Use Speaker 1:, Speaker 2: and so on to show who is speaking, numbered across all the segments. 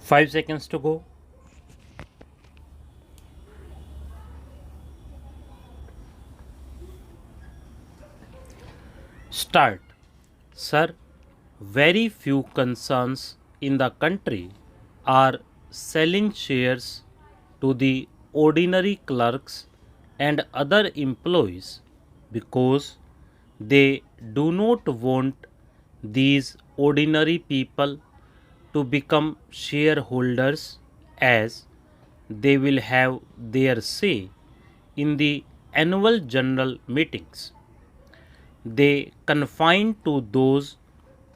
Speaker 1: 5 seconds to go. Start. Sir, very few concerns in the country are selling shares to the ordinary clerks and other employees because they do not want these ordinary people to become shareholders, as they will have their say in the annual general meetings. They confine to those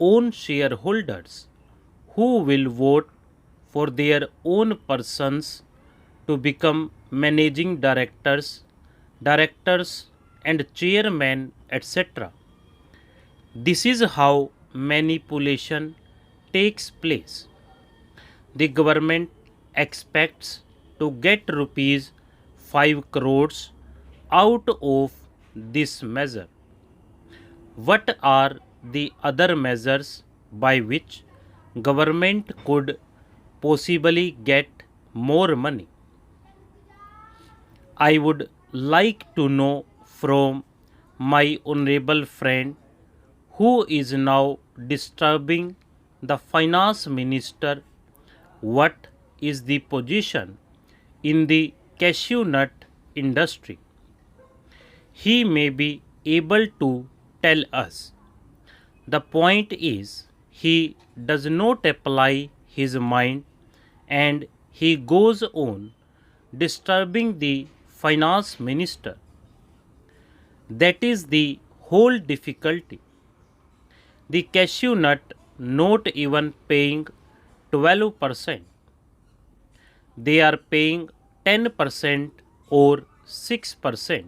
Speaker 1: own shareholders who will vote for their own persons to become managing directors and chairmen, etc. This is how manipulation takes place. The government expects to get rupees 5 crores out of this measure. What are the other measures by which government could possibly get more money? I would like to know from my honorable friend, who is now disturbing the finance minister, what is the position in the cashew nut industry. He may be able to tell us. The point is, he does not apply his mind and he goes on disturbing the finance minister. That is the whole difficulty. The cashew nut not even paying 12%. They are paying 10% or 6%.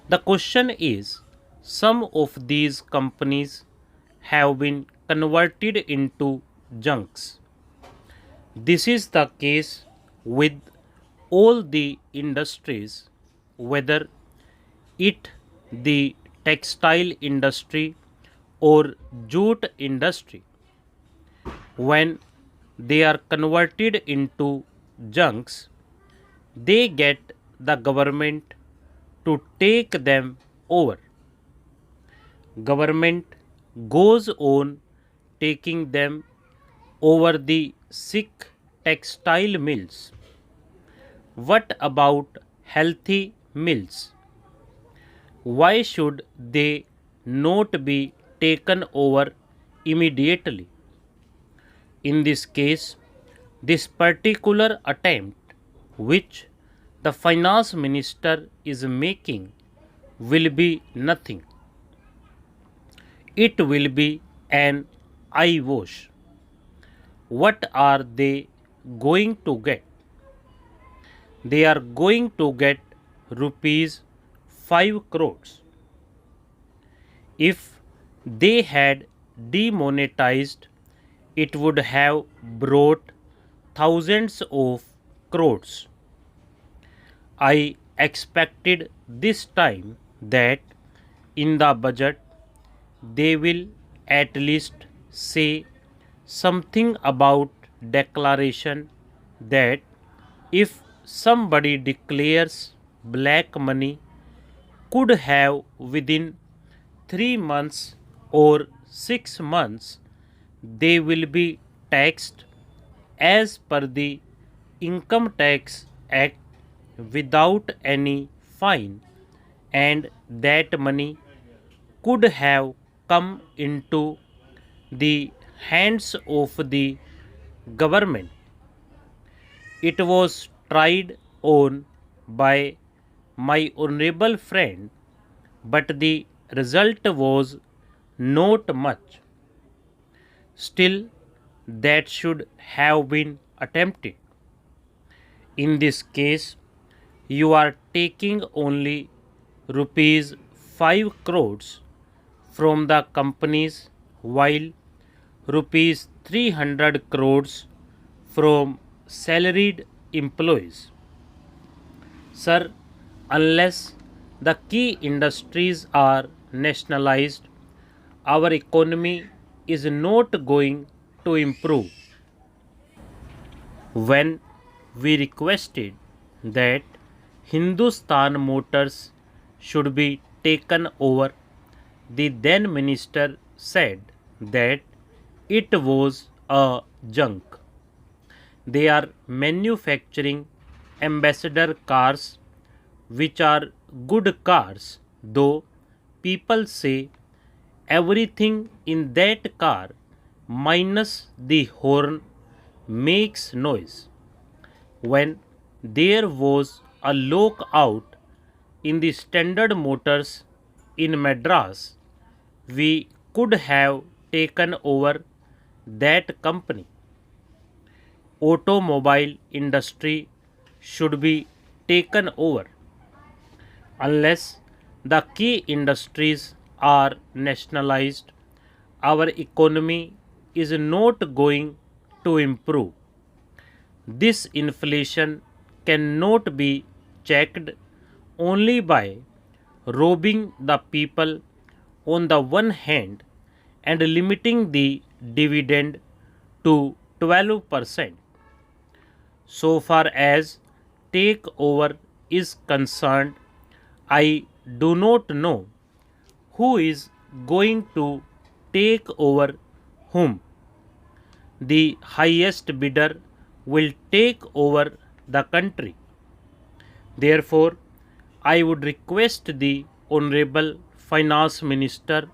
Speaker 1: The question is, some of these companies have been converted into junks. This is the case with all the industries, whether it the textile industry or jute industry. When they are converted into junks, they get the government to take them over. Government goes on taking them over the sick textile mills. What about healthy mills? Why should they not be taken over immediately? In this case, this particular attempt which the finance minister is making will be nothing. It will be an eyewash. What are they going to get? They are going to get rupees 5 crores. If they had demonetized, it would have brought thousands of crores. I expected this time that in the budget they will at least say something about declaration that if somebody declares black money could have within 3 months or 6 months, they will be taxed as per the Income Tax Act without any fine, and that money could have come into the hands of the government. It was tried on by my honorable friend, but the result was not much. Still, that should have been attempted. In this case, you are taking only rupees 5 crores from the companies, while rupees 300 crores from salaried employees. Sir, unless the key industries are nationalized, our economy is not going to improve. When we requested that Hindustan Motors should be taken over, the then minister said that it was a junk. They are manufacturing ambassador cars, which are good cars, though people say everything in that car minus the horn makes noise. When there was a lockout in the Standard Motors in Madras, we could have taken over that company. Automobile industry should be taken over unless the key industries are nationalized. Our economy is not going to improve. This inflation cannot be checked only by robbing the people on the one hand and limiting the dividend to 12%. So far as takeover is concerned, I do not know who is going to take over whom. The highest bidder will take over the country. Therefore, I would request the Honorable Finance Minister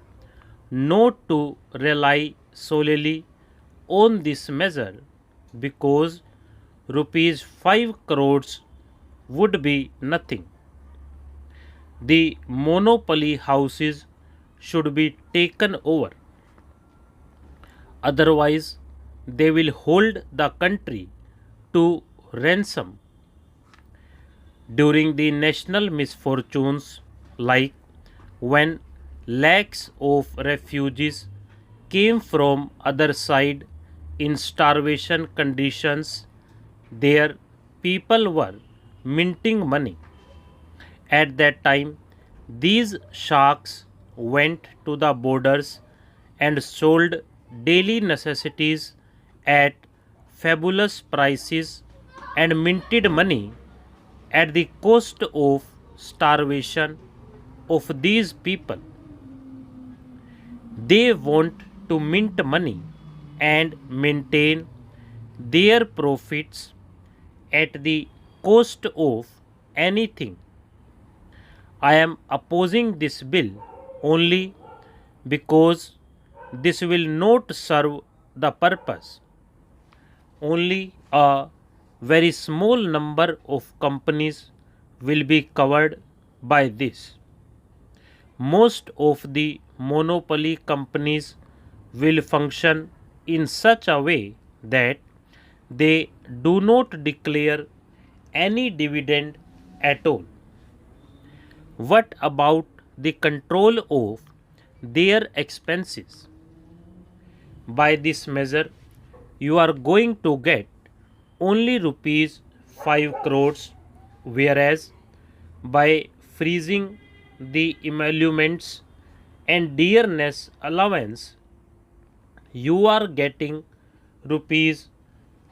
Speaker 1: not to rely solely on this measure, because rupees 5 crores would be nothing. The monopoly houses should be taken over. Otherwise, they will hold the country to ransom. During the national misfortunes, like when lakhs of refugees came from other side in starvation conditions, their people were minting money. At that time, these sharks went to the borders and sold daily necessities at fabulous prices and minted money at the cost of starvation of these people. They want to mint money and maintain their profits at the cost of anything. I am opposing this bill only because this will not serve the purpose. Only a very small number of companies will be covered by this. Most of the monopoly companies will function in such a way that they do not declare any dividend at all. What about the control of their expenses? By this measure, you are going to get only rupees 5 crores, whereas by freezing the emoluments and dearness allowance, you are getting rupees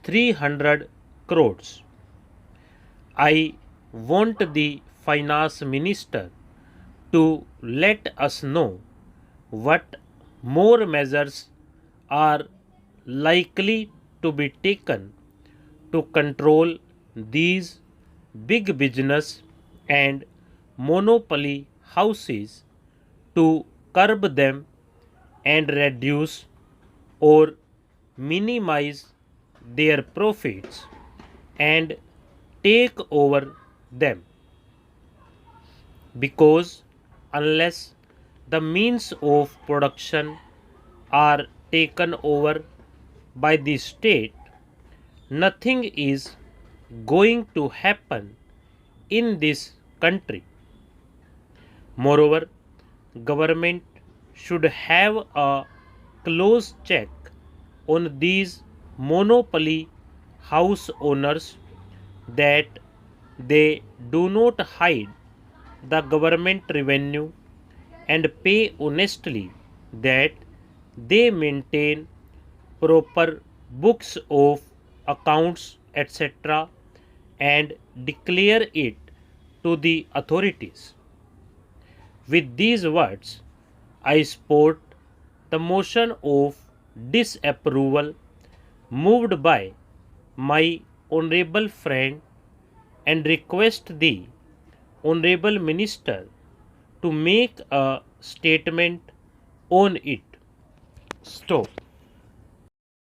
Speaker 1: 300 crores. I want the finance minister to let us know what more measures are likely to be taken to control these big business and monopoly houses, to curb them and reduce or minimize their profits and take over them. Because unless the means of production are taken over by the state, nothing is going to happen in this country. Moreover, government should have a close check on these monopoly house owners, that they do not hide the government revenue and pay honestly, that they maintain proper books of accounts etc., and declare it to the authorities. With these words, I support the motion of disapproval moved by my honorable friend and request the honorable minister to make a statement on it. Stop.